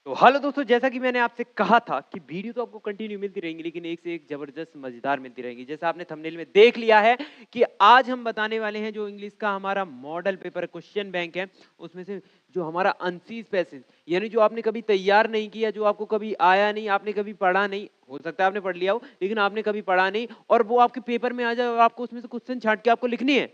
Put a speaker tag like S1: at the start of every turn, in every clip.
S1: तो हेलो दोस्तों, जैसा कि मैंने आपसे कहा था कि वीडियो तो आपको कंटिन्यू मिलती रहेंगी, लेकिन एक से एक जबरदस्त मजेदार मिलती रहेंगी। जैसा आपने थंबनेल में देख लिया है कि आज हम बताने वाले हैं जो इंग्लिश का हमारा मॉडल पेपर क्वेश्चन बैंक है, उसमें से जो हमारा अनसीज पैसेज, यानी जो आपने कभी तैयार नहीं किया, जो आपको कभी आया नहीं, आपने कभी पढ़ा नहीं, हो सकता है आपने पढ़ लिया हो लेकिन आपने कभी पढ़ा नहीं, और वो आपके पेपर में आ जाए और आपको उसमें से क्वेश्चन छांट के आपको लिखनी है,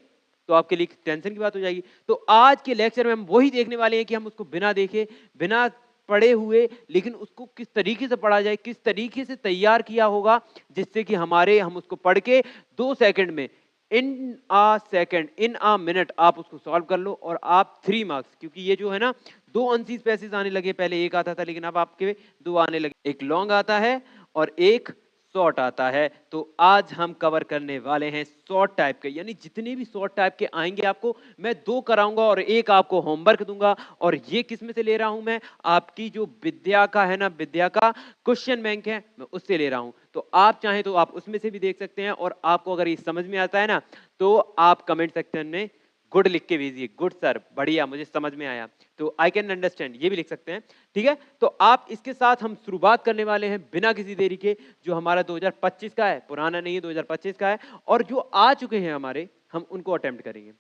S1: तो आपके लिए टेंशन की बात हो जाएगी। तो आज के लेक्चर में हम वही देखने वाले हैं कि हम उसको बिना देखे, बिना पढ़े हुए, लेकिन उसको किस तरीके से पढ़ा जाए, किस तरीके से तैयार किया होगा, जिससे कि हम उसको पढ़ के 2 सेकंड में, इन आ सेकंड, इन आ मिनट आप उसको सॉल्व कर लो और आप 3 मार्क्स, क्योंकि ये जो है ना 2 अनसीज पैसेज आने लगे, पहले एक आता था लेकिन अब आपके 2 आने लगे, एक लॉन्ग आता है और एक शॉर्ट आता है। तो आज हम कवर करने वाले हैं शॉर्ट टाइप के, यानी जितने भी शॉर्ट टाइप के आएंगे आपको मैं 2 कराऊंगा और एक आपको होमवर्क दूंगा। और ये किस में से ले रहा हूं मैं, आपकी जो विद्या का है ना, विद्या का क्वेश्चन बैंक है, मैं उससे ले रहा हूं। तो आप चाहें तो आप उसमें से भी देख सकते हैं, और आपको अगर ये समझ में आता है ना तो आप कमेंट सेक्शन में गुड लिख के भेजिए, गुड सर, बढ़िया, मुझे समझ में आया, तो आई कैन अंडरस्टैंड, ये भी लिख सकते हैं। ठीक है, तो आप इसके साथ हम शुरुआत करने वाले हैं बिना किसी देरी के, जो हमारा 2025 का है, पुराना नहीं है, 2025 का है, और जो आ चुके हैं हमारे, हम उनको अटेम्प्ट करेंगे।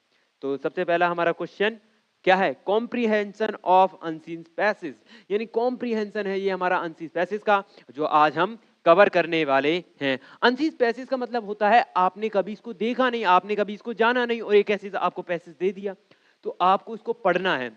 S1: तो सबसे पहला हमारा क्वेश्चन क्या है, कॉम्प्रीहेंशन ऑफ अनसीन पैसेज, यानी कॉम्प्रीहेंशन है ये हमारा अनसीन पैसेज का, जो आज हम कवर करने वाले हैं। अनसीज पैसेज का मतलब होता है आपने कभी इसको देखा नहीं, आपने कभी इसको जाना नहीं, और एक ऐसे आपको पैसेज दे दिया, तो आपको इसको पढ़ना है,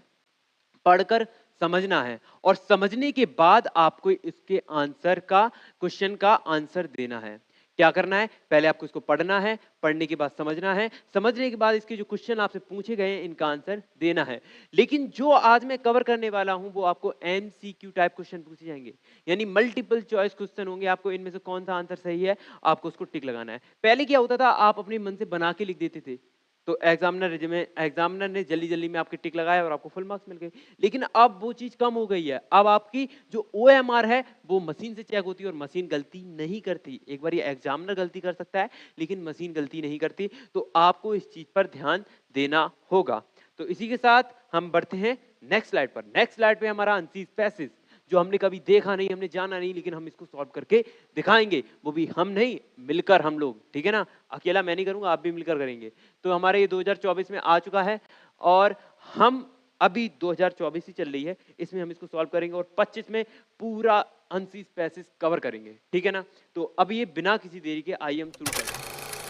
S1: पढ़कर समझना है, और समझने के बाद आपको इसके आंसर का, क्वेश्चन का आंसर देना है। क्या करना है, पहले आपको इसको पढ़ना है, पढ़ने के बाद समझना है, समझने के बाद इसके जो क्वेश्चन आपसे पूछे गए हैं इनका आंसर देना है। लेकिन जो आज मैं कवर करने वाला हूं वो आपको एमसीक्यू टाइप क्वेश्चन पूछे जाएंगे, यानी मल्टीपल चॉइस क्वेश्चन होंगे, आपको इनमें से कौन सा आंसर सही है आपको उसको टिक लगाना है। पहले क्या होता था, आप अपने मन से बना के लिख देते थे, तो एग्जामिनर ने जल्दी जल्दी में आपके टिक लगाया और आपको फुल मार्क्स मिल गए। लेकिन अब वो चीज कम हो गई है, अब आपकी जो OMR है वो मशीन से चेक होती है, और मशीन गलती नहीं करती। एक बार ये एग्जामिनर गलती कर सकता है लेकिन मशीन गलती नहीं करती, तो आपको इस चीज पर ध्यान देना होगा। तो इसी के साथ हम बढ़ते हैं नेक्स्ट स्लाइड पर। नेक्स्ट स्लाइड पे हमारा अनसीज पैसेज, जो हमने कभी देखा नहीं, हमने जाना नहीं, लेकिन हम इसको सॉल्व करके दिखाएंगे, वो भी हम नहीं, मिलकर हम लोग, ठीक है ना, अकेला मैं नहीं करूंगा, आप भी मिलकर करेंगे। तो हमारे ये 2024 में आ चुका है, और हम अभी 2024 ही चल रही है, इसमें हम इसको सॉल्व करेंगे, और 25 में पूरा अनसीज पैसेज कवर करेंगे, ठीक है ना। तो अब ये बिना किसी देरी के आइए हम शुरू करें।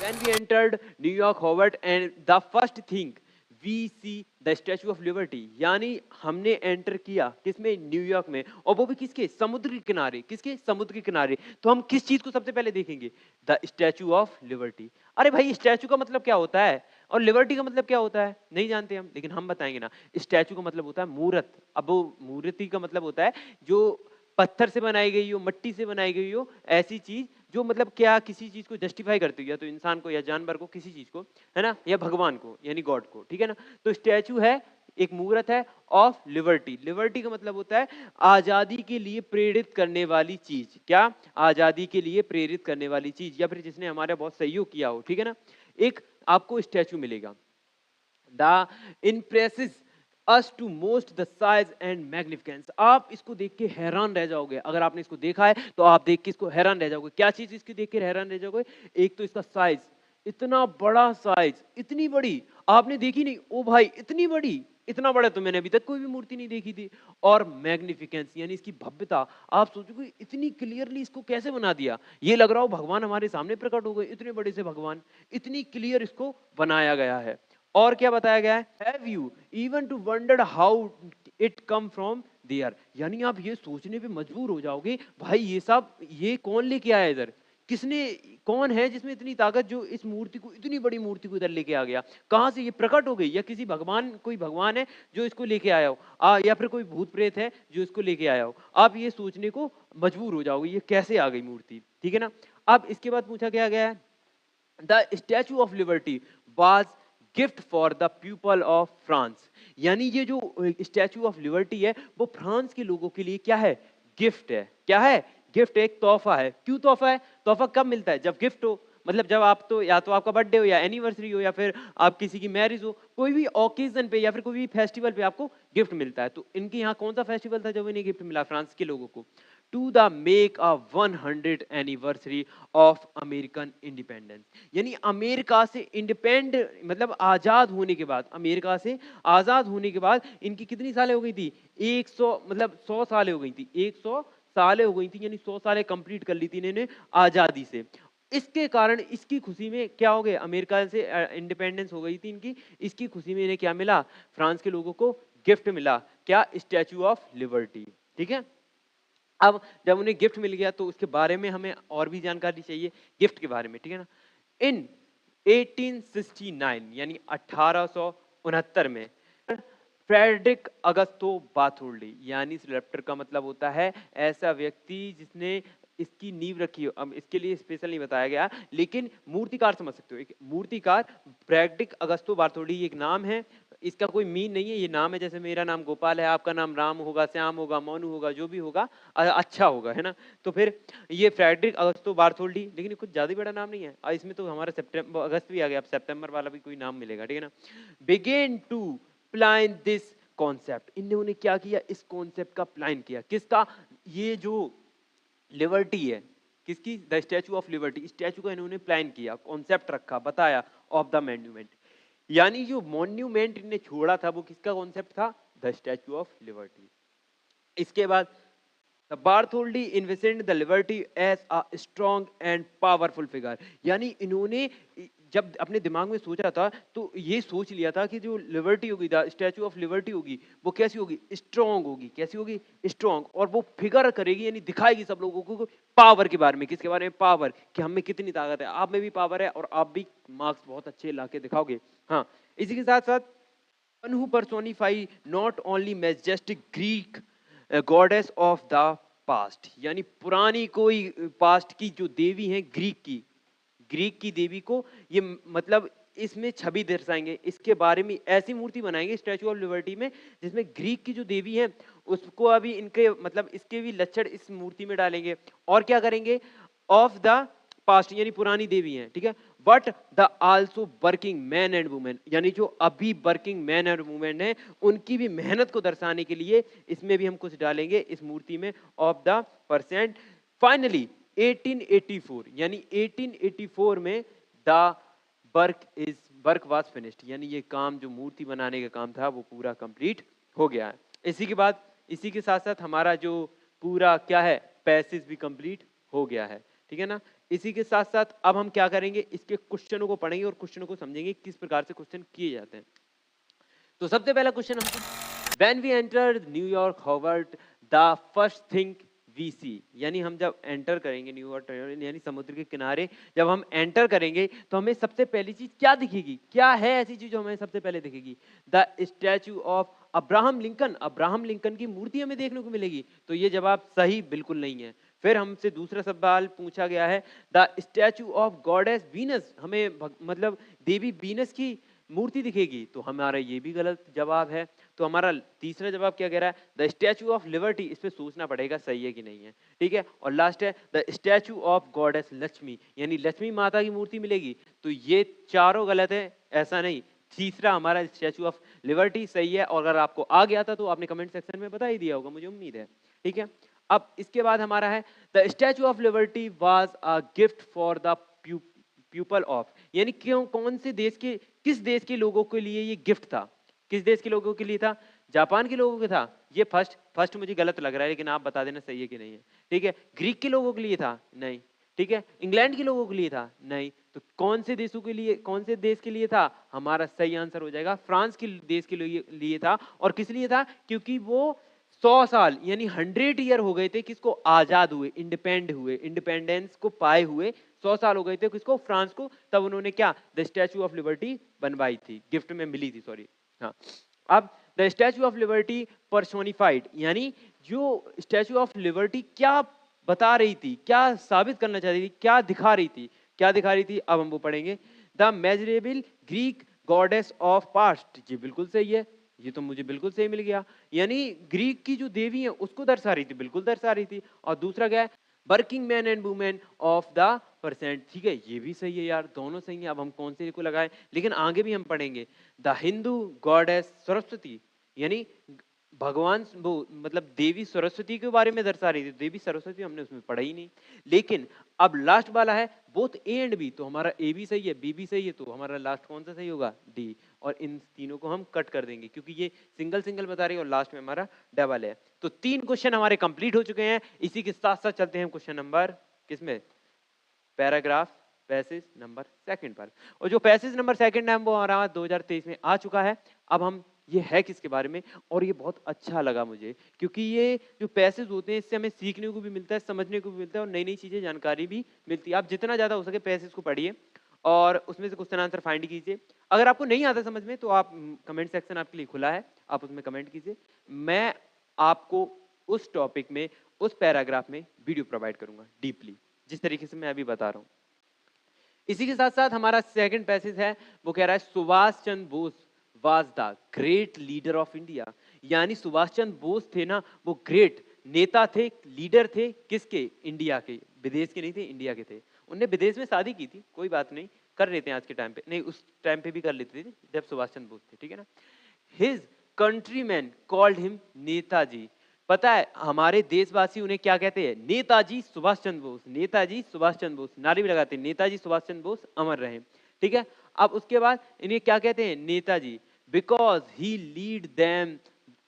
S1: When we entered New York Howard, and the first thing we see the Statue of Liberty, यानी हमने एंटर किया किसमें, न्यूयॉर्क में, और वो भी किसके, समुद्र के किनारे, किसके, समुद्र के किनारे। तो हम किस चीज को सबसे पहले देखेंगे, द स्टैचू ऑफ लिबर्टी। अरे भाई, स्टैचू का मतलब क्या होता है और लिबर्टी का मतलब क्या होता है नहीं जानते हम, लेकिन हम बताएंगे ना। स्टैचू का मतलब होता है मूर्त, अब वो मूर्ति का मतलब होता है जो पत्थर से बनाई गई हो, मिट्टी से बनाई गई हो, ऐसी चीज जो मतलब क्या किसी चीज को जस्टिफाई करती है, या तो इंसान को या जानवर को, किसी चीज को, है ना, या भगवान को यानी गॉड को, ठीक है ना। तो स्टैचू है, एक मूर्त है ऑफ लिबर्टी। लिबर्टी का मतलब होता है आजादी के लिए प्रेरित करने वाली चीज, क्या, आजादी के लिए प्रेरित करने वाली चीज, या फिर जिसने हमारा बहुत सहयोग किया हो, ठीक है ना। एक आपको स्टैचू मिलेगा, the impresses us to most the size and magnificence. आप इसको देख के हैरान रह जाओगे, अगर आपने इसको देखा है तो आप देख के इसको हैरान रह जाओगे। क्या चीज इसकी देख के हैरान रह जाओगे, एक तो इसका साइज, इतना बड़ा साइज, इतनी बड़ी आपने देखी नहीं, ओ भाई इतनी बड़ी, इतना बड़ा तो मैंने अभी तक कोई भी मूर्ति नहीं देखी थी। और मैग्निफिकेंस यानी इसकी भव्यता, आप सोचोगे इतनी क्लियरली इसको कैसे बना दिया, ये लग रहा हो भगवान हमारे सामने प्रकट हो गए, इतने बड़े से भगवान, इतनी क्लियर इसको बनाया गया है। और क्या बताया गया है, have you even to wondered how it come from there, यानी आप ये सोचने पे मजबूर हो जाओगे, भाई ये सब ये कौन लेके आया इधर, किसने, कौन है जिसमें इतनी ताकत जो इस मूर्ति को, इतनी बड़ी मूर्ति को इधर लेके आ गया, कहां से ये प्रकट हो गई, या किसी भगवान, कोई भगवान है जो इसको लेके आया हो, या फिर कोई भूत प्रेत है जो इसको लेके आया हो। आप ये सोचने को मजबूर हो जाओगे ये कैसे आ गई मूर्ति, ठीक है ना। अब इसके बाद पूछा क्या गया है, the Statue of liberty was gift for the people of France, यानी ये जो स्टैचू ऑफ लिबर्टी है वो फ्रांस के लोगों के लिए क्या है, गिफ्ट है। क्या है, गिफ्ट, एक तोहफा है। क्यों तोहफा है, तोहफा कब मिलता है, जब गिफ्ट हो, मतलब जब आप तो या तो आपका बर्थडे हो या एनिवर्सरी हो या फिर आप किसी की मैरिज हो, कोई भी ओकेजन पे या फिर कोई भी फेस्टिवल पे आपको गिफ्ट मिलता है। तो इनके यहाँ कौन सा फेस्टिवल था जब इन्हें गिफ्ट मिला फ्रांस के लोगों को? To the make a 100 anniversary of American independence, यानी अमेरिका से इंडिपेंड मतलब आजाद होने के बाद, अमेरिका से आजाद होने के बाद इनकी कितनी सालें हो गई थी? 100 मतलब 100 सालें हो गई थी, 100 सालें हो गई थी, यानी 100 सालें कंप्लीट कर ली थी इन्होंने आजादी से। इसके कारण इसकी खुशी में क्या हो गया, अमेरिका से इंडिपेंडेंस हो गई थी इनकी, इसकी खुशी में इन्हें क्या मिला? फ्रांस के लोगों को गिफ्ट मिला, क्या? Statue of liberty. ठीक है, अब जब उन्हें गिफ्ट मिल गया तो उसके बारे में हमें और भी जानकारी चाहिए गिफ्ट के बारे में, ठीक है ना। इन 1869 यानी 1869 में फ्रेडरिक अगस्तो बार्थोल्डी, यानी इस लेफ्टर का मतलब होता है ऐसा व्यक्ति जिसने इसकी नींव रखी हो। अब इसके लिए स्पेशल नहीं बताया गया, लेकिन मूर्तिकार समझ सकते हो, एक मूर्तिकार फ्रेडरिक अगस्तो बार्थोल्डी एक नाम है, इसका कोई मीन नहीं है, ये नाम है। जैसे मेरा नाम गोपाल है, आपका नाम राम होगा, श्याम होगा, मोनू होगा, जो भी होगा अच्छा होगा, है ना। तो फिर ये फ्रेडरिक अगस्तो बार्थोल्डी, लेकिन कुछ ज्यादा बड़ा नाम नहीं है। इसमें तो हमारा सितंबर अगस्त भी आ गया, अब सितंबर वाला भी कोई नाम मिलेगा, ठीक है ना। Begin to plan this concept, इन्होंने क्या किया? इस कॉन्सेप्ट का प्लान किया। किसका? ये जो लिबर्टी है, किसकी? The Statue of liberty, statue का इन्होंने प्लान किया, कॉन्सेप्ट रखा, बताया ऑफ द मॉन्यूमेंट। यानी जो मॉन्यूमेंट इन्हें छोड़ा था वो किसका कॉन्सेप्ट था? The Statue of Liberty. इसके बाद Bartholdi envisioned the liberty as a strong and powerful figure, यानी इन्होंने जब अपने दिमाग में सोचा था तो ये सोच लिया था कि जो लिबर्टी होगी, द स्टैचू ऑफ लिबर्टी होगी, वो कैसी होगी? स्ट्रॉन्ग होगी। कैसी होगी? स्ट्रॉन्ग। और वो फिगर करेगी, यानी दिखाएगी सब लोगों को पावर के बारे में। किसके बारे में? पावर, कि हम में कितनी ताकत है, आप में भी पावर है और आप भी मार्क्स बहुत अच्छे ला के दिखाओगे। हाँ, इसी के साथ साथ one who personify not only majestic Greek goddess of the past, यानी पुरानी कोई पास्ट की जो देवी है ग्रीक की देवी को ये मतलब इसमें छवि दर्शाएंगे, इसके बारे में ऐसी मूर्ति बनाएंगे स्टैचू ऑफ लिबर्टी में जिसमें ग्रीक की जो देवी है उसको अभी इनके मतलब इसके भी लक्षण इस मूर्ति में डालेंगे। और क्या करेंगे? ऑफ द पास्ट, यानी पुरानी देवी है, ठीक है। But the also working man and women, यानी जो अभी वर्किंग मैन एंड वुमेन है उनकी भी मेहनत को दर्शाने के लिए इसमें भी हम कुछ डालेंगे इस मूर्ति में ऑफ द परसेंट। फाइनली 1884, यानी 1884 में द वर्क वाज फिनिश्ड, यानी ये काम जो मूर्ति बनाने का काम था वो पूरा कंप्लीट हो गया है। इसी के बाद इसी के साथ साथ हमारा जो पूरा क्या है पैसेज भी कंप्लीट हो गया है, ठीक है ना। इसी के साथ साथ अब हम क्या करेंगे? इसके क्वेश्चनों को पढ़ेंगे और क्वेश्चनों को समझेंगे किस प्रकार से क्वेश्चन किए जाते हैं। तो सबसे पहला क्वेश्चन हमको, when we enter New York harbour the first thing we see, यानी हम जब एंटर करेंगे न्यूयॉर्क यानी समुद्र के किनारे जब हम एंटर करेंगे तो हमें सबसे पहली चीज क्या दिखेगी? क्या है ऐसी चीज जो हमें सबसे पहले दिखेगी? The Statue of Abraham Lincoln, Abraham Lincoln की मूर्ति हमें देखने को मिलेगी। तो ये जवाब सही बिल्कुल नहीं है। फिर हमसे दूसरा सवाल पूछा गया है, the Statue of goddess Venus, हमें मतलब देवी वीनस की मूर्ति दिखेगी। तो हमारा ये भी गलत जवाब है। तो हमारा तीसरा जवाब क्या कह रहा है? द स्टैचू ऑफ लिबर्टी, इस पे सोचना पड़ेगा सही है कि नहीं है, ठीक है। और लास्ट है the Statue of goddess Lakshmi, यानी लक्ष्मी माता की मूर्ति मिलेगी। तो ये चारों गलत है, ऐसा नहीं। तीसरा हमारा स्टैचू ऑफ लिबर्टी सही है। और अगर आपको आ गया था तो आपने कमेंट सेक्शन में बता ही दिया होगा, मुझे उम्मीद है, ठीक है। अब इसके बाद हमारा है the Statue of liberty was a gift for the people of, यानी क्यों कौन से देश के किस देश के लोगों के लिए ये गिफ्ट था? किस देश के लोगों के लिए था? जापान के लोगों के था। ये फर्स्ट मुझे गलत लग रहा है, लेकिन आप बता देना सही है कि नहीं है, ठीक है। ग्रीक के लोगों के लिए था? नहीं, ठीक है। इंग्लैंड के लोगों के लिए था? नहीं। तो कौन से देशों के लिए, कौन से देश के लिए था? हमारा सही आंसर हो जाएगा फ्रांस के देश के लिए था। और किस लिए था? क्योंकि वो 100 साल यानी 100 ईयर हो गए थे किसको? आजाद हुए, इंडिपेंडेंस को पाए हुए 100 साल हो गए थे किसको? फ्रांस को। तब उन्होंने क्या? द स्टैचू ऑफ लिबर्टी बनवाई थी, गिफ्ट में मिली थी, सॉरी। हाँ, अब the Statue of liberty personified, यानी जो स्टैचू ऑफ लिबर्टी क्या बता रही थी, क्या साबित करना चाह रही थी, क्या दिखा रही थी, क्या दिखा रही थी? अब हम वो पढ़ेंगे। The measurable Greek goddess of past, जी बिल्कुल सही है, ये तो मुझे बिल्कुल सही मिल गया। यानी ग्रीक की जो देवी है उसको दर्शा रही थी, बिल्कुल दर्शा रही थी। और दूसरा क्या है? Working man and women of the percent. ठीक है, ये भी सही है यार, दोनों सही है। अब हम कौन से को लगाएं, लेकिन आगे भी हम पढ़ेंगे। द हिंदू गॉडेस सरस्वती, यानी भगवान वो मतलब देवी सरस्वती के बारे में दर्शा रही थी। देवी सरस्वती हमने उसमें पढ़ा ही नहीं। लेकिन अब लास्ट वाला है बोथ ए एंड बी, तो हमारा ए भी सही है बी भी सही है, तो हमारा लास्ट कौन सा सही होगा, डी। और इन तीनों को हम कट कर देंगे क्योंकि ये सिंगल सिंगल बता रही है और लास्ट में हमारा डबल है। तो 3 क्वेश्चन हमारे कंप्लीट हो चुके हैं। इसी के साथ साथ चलते हैं क्वेश्चन नंबर किसमें, पैराग्राफ पैसेज नंबर सेकंड पर। और जो पैसेज नंबर सेकंड है वो हमारा 2023 में आ चुका है। अब हम ये है किसके बारे में, और ये बहुत अच्छा लगा मुझे क्योंकि ये जो पैसेज होते हैं इससे हमें सीखने को भी मिलता है, समझने को भी मिलता है और नई नई चीजें जानकारी भी मिलती है। आप जितना ज्यादा हो सके पैसेज को पढ़िए और उसमें से क्वेश्चन आंसर फाइंड कीजिए। अगर आपको नहीं आता समझ में तो आप कमेंट सेक्शन आपके लिए खुला है, आप उसमें कमेंट कीजिए। मैं आपको उस टॉपिक में उस पैराग्राफ में वीडियो प्रोवाइड करूंगा डीपली, जिस तरीके से मैं अभी बता रहा हूं। इसी के साथ साथ हमारा सेकंड पैसेज है, वो कह रहा है Subhash Chandra Bose was the great leader of India. यानी सुभाष चंद्र बोस थे ना, वो ग्रेट नेता थे, लीडर थे किसके, इंडिया के। विदेश के नहीं थे, इंडिया के थे। उनने विदेश में शादी की थी, कोई बात नहीं, कर लेते हैं आज के टाइम पे, नहीं उस टाइम पे भी कर लेते थे जब सुभाष चंद्र बोस थे, ठीक है ना। His countryman called him Netaji. पता है हमारे देशवासी उन्हें क्या कहते हैं, नेताजी सुभाष चंद्र बोस। नेताजी सुभाष चंद्र बोस, नारे भी लगाते हैं, नेताजी सुभाष चंद्र बोस अमर रहे। ठीक है, अब उसके बाद इन्हें क्या कहते हैं, Netaji, because he lead them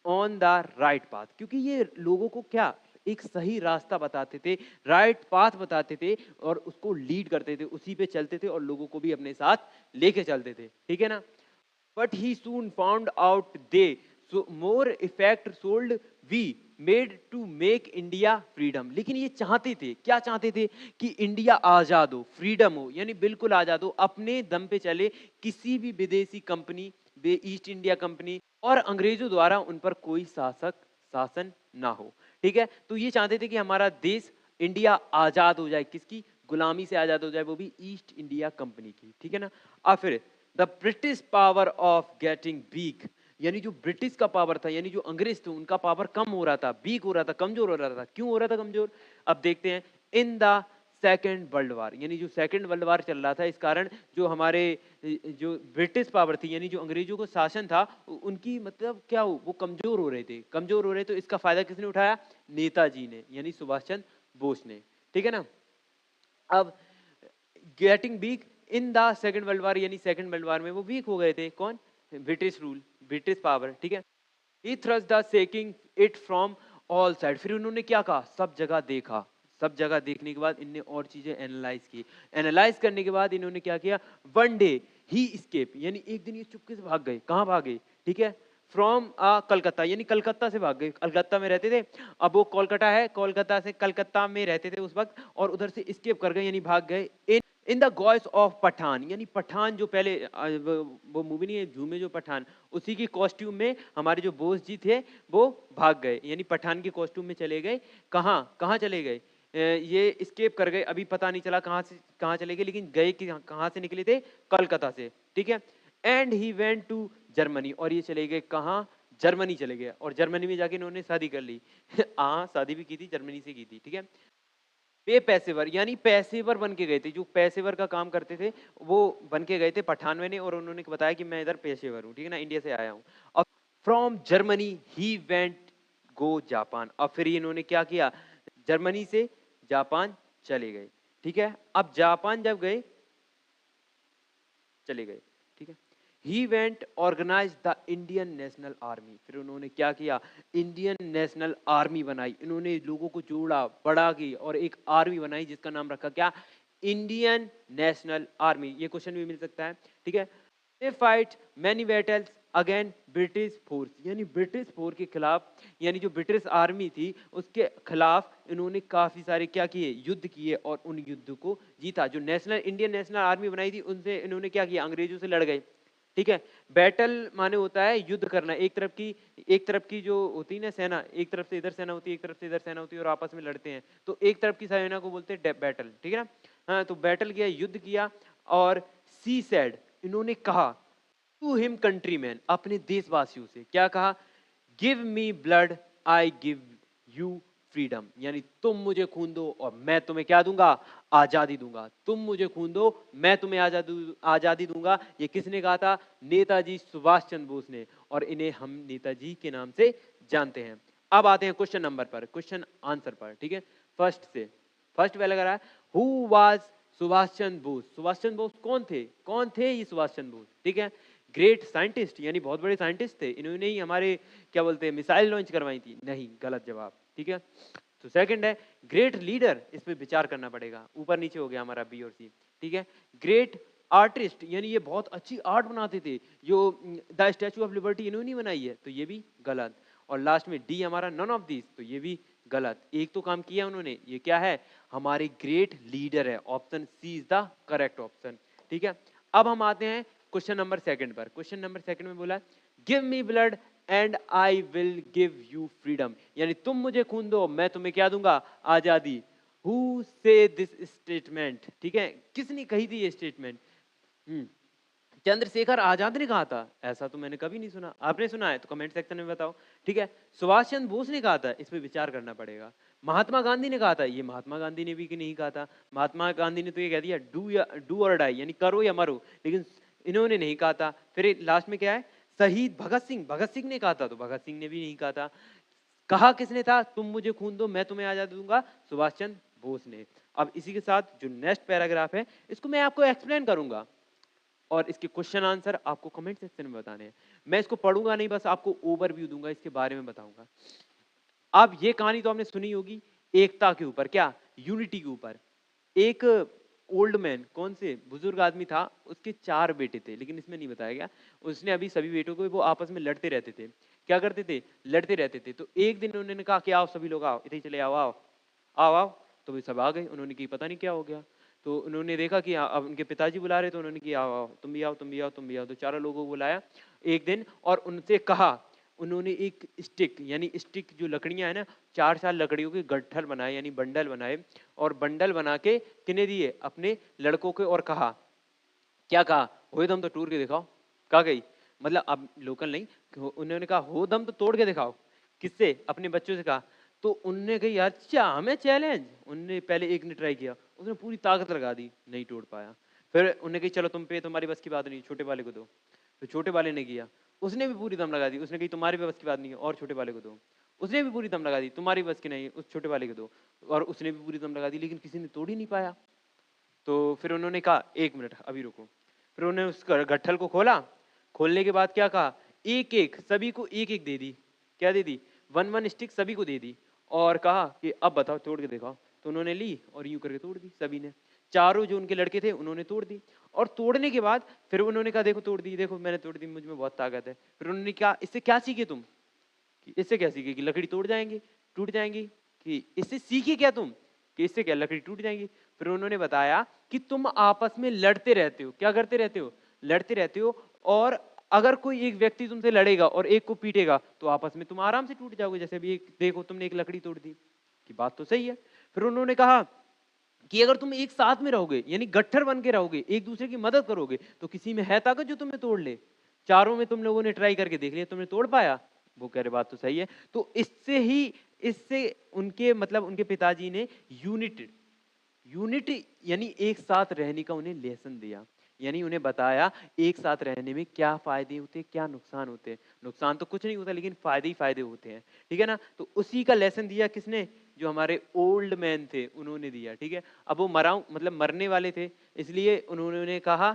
S1: on the right path. क्योंकि ये लोगों को क्या एक सही रास्ता बताते थे, राइट पाथ बताते थे और उसको लीड करते थे, उसी पे चलते थे और लोगों को भी अपने साथ लेके चलते थे, ठीक है ना। But he soon found out they so more effect sold we made to make India freedom। लेकिन ये चाहते थे, क्या चाहते थे कि इंडिया आजाद हो, फ्रीडम हो, यानी बिल्कुल आजाद हो, अपने दम पे चले, किसी भी विदेशी कंपनी, ईस्ट इंडिया कंपनी और अंग्रेजों द्वारा उन पर कोई शासन ना हो। ठीक है, तो ये चाहते थे कि हमारा देश इंडिया आजाद हो जाए, किसकी गुलामी से आजाद हो जाए, वो भी ईस्ट इंडिया कंपनी की, ठीक है ना। और फिर the British power of getting weak, यानी जो ब्रिटिश का पावर था, यानी जो अंग्रेज थे उनका पावर कम हो रहा था, वीक हो रहा था, कमजोर हो रहा था। क्यों हो रहा था कमजोर, अब देखते हैं। In the second world war, यानी जो सेकेंड वर्ल्ड वार चल रहा था, इस कारण जो हमारे जो ब्रिटिश पावर थी, यानी जो अंग्रेजों को शासन था, उनकी मतलब क्या हो, वो कमजोर हो रहे थे, कमजोर हो रहे। तो इसका फायदा किसने उठाया, नेताजी ने, यानी सुभाष चंद्र बोस ने, ठीक है ना। अब getting weak in the second world war, यानी सेकंड वर्ल्ड वार में वो वीक हो गए थे, कौन, ब्रिटिश रूल, ब्रिटिश पावर, ठीक है। He thrust the seeking it from all side. फिर उन्होंने क्या कहा, सब जगह देखा, सब जगह देखने के बाद इनने और चीजें एनालाइज की। एनालाइज करने के बाद इन्होंने क्या किया, वन डे ही स्केप, यानी एक दिन ये चुपके से भाग गए। कहाँ भागे, ठीक है, फ्रॉम कलकत्ता, यानी कलकत्ता से भाग गए। कलकत्ता में रहते थे, अब वो कोलकाता है, कोलकाता से कलकत्ता में रहते थे उस वक्त, और उधर से स्केप कर गए, यानी भाग गए in the guise of Pathan. यानी पठान जो पहले वो मूवी नहीं है झूमे जो पठान, उसी की कॉस्ट्यूम में हमारे जो बोस जी थे वो भाग गए, यानी पठान के कॉस्ट्यूम में चले गए। कहाँ कहाँ चले गए, ये स्केप कर गए, अभी पता नहीं चला कहाँ से कहाँ चले गए, लेकिन गए कि कहाँ से निकले थे, कलकत्ता से, ठीक है। And he went to Germany, और ये चले गए कहाँ, जर्मनी चले गए, और जर्मनी में जाके इन्होंने शादी कर ली। हाँ शादी भी की थी, जर्मनी से की थी, ठीक है। पे पैसेवर, यानी पैसेवर बन के गए थे, जो पैसेवर का काम करते थे वो बन के गए थे पठानवे ने, और उन्होंने बताया कि मैं इधर पेशेवर हूँ, ठीक है ना, इंडिया से आया हूँ। और from Germany he went go Japan. अब फिर इन्होंने क्या किया, जर्मनी से जापान चले गए, ठीक है। अब जापान जब गए, चले गए, ठीक है। He went organize the Indian National Army. फिर उन्होंने क्या किया, इंडियन नेशनल आर्मी बनाई। इन्होंने लोगों को जोड़ा, बड़ा की, और एक आर्मी बनाई जिसका नाम रखा क्या, इंडियन नेशनल आर्मी। ये क्वेश्चन भी मिल सकता है, ठीक है। They fight many battles again British force, यानी ब्रिटिश फोर्स के खिलाफ, यानी जो ब्रिटिश आर्मी थी उसके खिलाफ इन्होंने काफी सारे क्या किए, युद्ध किए, और उन युद्ध को जीता। जो नेशनल इंडियन नेशनल आर्मी बनाई थी उनसे इन्होंने क्या किया, अंग्रेजों से लड़ गए, ठीक है। बैटल माने होता है युद्ध करना, एक तरफ की जो होती है ना सेना, एक तरफ से इधर सेना होती है, एक तरफ से इधर सेना होती है, और आपस में लड़ते हैं, तो एक तरफ की सेना को बोलते हैं बैटल, ठीक है ना। हाँ, तो बैटल किया, युद्ध किया, और सी सेड, इन्होंने कहा टू हिम कंट्रीमैन, अपने देशवासियों से क्या कहा, give me blood I give you freedom, यानी तुम मुझे खून दो और मैं तुम्हें क्या दूंगा, आजादी दूंगा। तुम मुझे खून दो, मैं तुम्हें आजादी दूंगा। ये किसने कहा था, नेताजी सुभाष चंद्र बोस ने, और इन्हें हम नेताजी के नाम से जानते हैं। अब आते हैं क्वेश्चन नंबर पर, क्वेश्चन आंसर पर, ठीक है। फर्स्ट पहले लग रहा है, हु वाज सुभाष चंद्र बोस। सुभाष चंद्र बोस कौन थे ये सुभाष चंद्र बोस, ठीक है। ग्रेट साइंटिस्ट, यानी बहुत बड़े साइंटिस्ट थे, इन्होंने ही हमारे क्या बोलते हैं मिसाइल लॉन्च करवाई थी, नहीं, गलत जवाब, ठीक है। तो सेकंड है ग्रेट लीडर, इस पे विचार करना पड़ेगा, ऊपर नीचे हो गया हमारा बी और सी, ठीक है। ग्रेट आर्टिस्ट, यानी ये बहुत अच्छी आर्ट बनाते थे, जो द स्टैचू ऑफ लिबर्टी इन्होंने बनाई है, तो ये भी गलत। और लास्ट में डी हमारा नन ऑफ दिस, तो ये भी गलत। एक तो काम किया उन्होंने, ये क्या है, हमारे ग्रेट लीडर है, option C is the correct option, ठीक है। अब हम आते हैं क्वेश्चन नंबर सेकंड पर। क्वेश्चन नंबर सेकंड में बोला give me blood and I will give you freedom, यानी तुम मुझे खून दो, मैं तुम्हें क्या दूंगा, आजादी। हु से दिस स्टेटमेंट, ठीक है, किसने कही थी ये स्टेटमेंट, चंद्रशेखर आजाद ने कहा था, ऐसा तो मैंने कभी नहीं सुना, आपने सुना है तो कमेंट सेक्शन में बताओ, ठीक है। सुभाष चंद्र बोस ने कहा था, इस पे विचार करना पड़ेगा। महात्मा गांधी ने कहा था, ये महात्मा गांधी ने भी कि नहीं कहा था, महात्मा गांधी ने तो ये कह दिया डू और डाई, यानी करो या मरो, लेकिन इन्होंने नहीं कहा था। फिर लास्ट में क्या है, शहीद भगत सिंह ने कहा था, तो भगत सिंह ने भी नहीं कहा था। कहा किसने था, तुम मुझे खून दो मैं तुम्हें आजादी दूंगा, सुभाष चंद्र बोस ने। अब इसी के साथ जो नेक्स्ट पैराग्राफ है इसको मैं आपको एक्सप्लेन करूंगा, और इसके क्वेश्चन आंसर आपको कमेंट सेक्शन में बताने हैं। मैं इसको पढ़ूंगा नहीं, बस आपको ओवरव्यू दूंगा, इसके बारे में बताऊंगा। अब ये कहानी तो आपने सुनी होगी, एकता के ऊपर, क्या, यूनिटी के ऊपर। एक ओल्ड मैन, कौन से बुजुर्ग आदमी था, उसके 4 बेटे थे, लेकिन इसमें नहीं बताया गया। उसने अभी सभी बेटों को, वो आपस में लड़ते रहते थे, क्या करते थे, लड़ते रहते थे। तो एक दिन उन्होंने कहा कि आओ सभी लोग आओ, इधर चले आओ, आओ आओ आओ। तो वे सब आ गए, उन्होंने की पता नहीं क्या हो गया। तो उन्होंने देखा कि अब उनके पिताजी बुला रहे, तो उन्होंने की आओ आओ, तुम भी आओ, तुम भी आओ, तुम भी आओ। तो चारों लोगों को बुलाया एक दिन, और उनसे कहा, उन्होंने एक स्टिक, यानी स्टिक जो लकड़ियां है ना, 4 लकड़ियों के गट्ठल बनाए, यानी बंडल बनाए, और बंडल बना के किन्हें दिए, अपने लड़कों को, और कहा, क्या कहा, हो दम तो टूर के दिखाओ। कहा गई, मतलब अब लोकल नहीं, उन्होंने कहा हो दम तो तोड़ के दिखाओ। किससे, अपने बच्चों से कहा। तो उनने कही अच्छा हमें चैलेंज, उनने पहले एक ने ट्राई किया, उसने पूरी ताकत लगा दी, नहीं तोड़ पाया। फिर उन्होंने कही चलो तुम पे, तुम्हारी बस की बात नहीं, छोटे वाले को दो। तो छोटे वाले ने किया, उसने भी पूरी दम लगा दी, उसने कही तुम्हारी भी बस की बात नहीं है, और छोटे वाले को दो। उसने भी पूरी दम लगा दी, तुम्हारी बस की नहीं, उस छोटे वाले को दो, और उसने भी पूरी दम लगा दी, लेकिन किसी ने तोड़ ही नहीं पाया। तो फिर उन्होंने कहा 1 मिनट अभी रुको। फिर उन्होंने उस गट्ठल को खोला, खोलने के बाद क्या कहा, एक एक सभी को एक एक दे दी, क्या दे दी, 1 स्टिक सभी को दे दी, और कहा कि अब बताओ तोड़ के दिखाओ। तो उन्होंने ली और यूं करके तोड़ दी, सभी ने, चारों जो उनके लड़के थे उन्होंने तोड़ दी। और तोड़ने के बाद फिर उन्होंने कहा देखो तोड़ दी, देखो मैंने तोड़ दी, मुझ में बहुत ताकत है। फिर उन्होंने कहा इससे क्या सीखे तुम, कि इससे क्या सीखे कि लकड़ी तोड़ जाएंगी, टूट जाएंगी, कि इससे सीखे क्या तुम, कि इससे क्या लकड़ी टूट जाएंगी। फिर उन्होंने बताया कि तुम आपस में लड़ते रहते हो, क्या करते रहते हो, लड़ते रहते हो, और अगर कोई एक व्यक्ति तुमसे लड़ेगा और एक को पीटेगा तो आपस में तुम आराम से टूट जाओगे। जैसे अभी एक देखो, तुमने एक लकड़ी तोड़ दी, की बात तो सही है। फिर उन्होंने कहा कि अगर तुम एक साथ में रहोगे, यानी गट्ठर बन के रहोगे, एक दूसरे की मदद करोगे, तो किसी में है ताकत जो तुम्हें तोड़ ले। चारों में तुम लोगों ने ट्राई करके देख लिया, तुमने तोड़ पाया। वो कह रहे बात तो सही है। तो इससे उनके मतलब उनके पिताजी ने यूनिटी यानी एक साथ रहने का उन्हें लेसन दिया, यानी उन्हें बताया एक साथ रहने में क्या फायदे होते, क्या नुकसान होते हैं। नुकसान तो कुछ नहीं होता, लेकिन फायदे ही फायदे होते हैं, ठीक है ना। तो उसी का लेसन दिया किसने, जो हमारे ओल्ड मैन थे उन्होंने दिया, ठीक है। अब वो मतलब मरने वाले थे, इसलिए उन्होंने कहा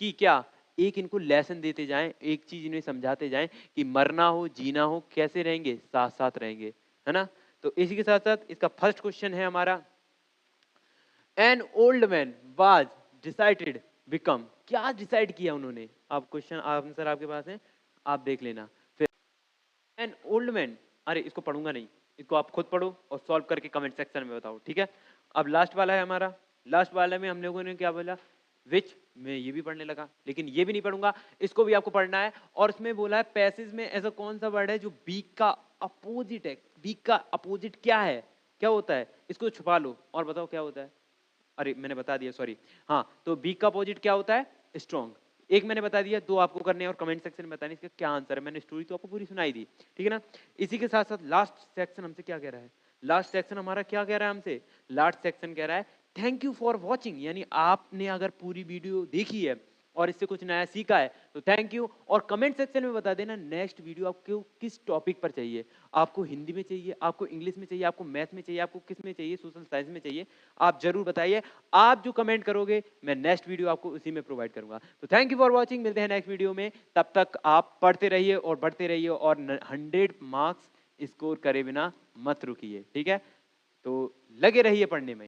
S1: कि क्या, एक इनको लेसन देते जाएं, एक चीज इन्हें समझाते जाएं कि मरना हो जीना हो कैसे रहेंगे, साथ साथ रहेंगे, है ना। तो इसी के साथ साथ इसका फर्स्ट क्वेश्चन है हमारा, an old man was decided become, क्या डिसाइड किया उन्होंने। आप क्वेश्चन आंसर आपके पास है, आप देख लेना। फिर एन ओल्ड मैन, अरे इसको पढ़ूंगा नहीं, इसको आप खुद पढ़ो और सॉल्व करके कमेंट सेक्शन में बताओ, ठीक है। अब लास्ट वाला है हमारा, लास्ट वाले में हम लोगों ने क्या बोला, विच, मैं ये भी पढ़ने लगा, लेकिन ये भी नहीं पढ़ूंगा, इसको भी आपको पढ़ना है। और इसमें बोला है पैसेज में ऐसा कौन सा वर्ड है जो बीक का अपोजिट है, बीक का अपोजिट क्या है, क्या होता है, इसको छुपा लो और बताओ क्या होता है। अरे मैंने बता दिया, सॉरी। हाँ, तो वीक का अपोजिट क्या होता है, स्ट्रॉन्ग। एक मैंने बता दिया, 2 आपको करने हैं और कमेंट सेक्शन में बताने इसका क्या आंसर है। मैंने स्टोरी तो आपको पूरी सुनाई दी, ठीक है ना। इसी के साथ साथ लास्ट सेक्शन हमसे क्या कह रहा है, लास्ट सेक्शन हमारा क्या कह रहा है हमसे? लास्ट सेक्शन कह रहा है थैंक यू फॉर वॉचिंग, यानी आपने अगर पूरी वीडियो देखी है और इससे कुछ नया सीखा है तो थैंक यू। और कमेंट सेक्शन में बता देना नेक्स्ट वीडियो आपको किस टॉपिक पर चाहिए। आपको हिंदी में चाहिए, आपको इंग्लिश में चाहिए, आपको मैथ में चाहिए, आपको किस में चाहिए, सोशल साइंस में चाहिए, आप जरूर बताइए। आप जो कमेंट करोगे मैं नेक्स्ट वीडियो आपको उसी में प्रोवाइड करूंगा। तो थैंक यू फॉर वॉचिंग, मिलते हैं नेक्स्ट वीडियो में। तब तक आप पढ़ते रहिए और बढ़ते रहिए और 100 मार्क्स स्कोर करे बिना मत रुकिए, ठीक है? तो लगे रहिए पढ़ने में।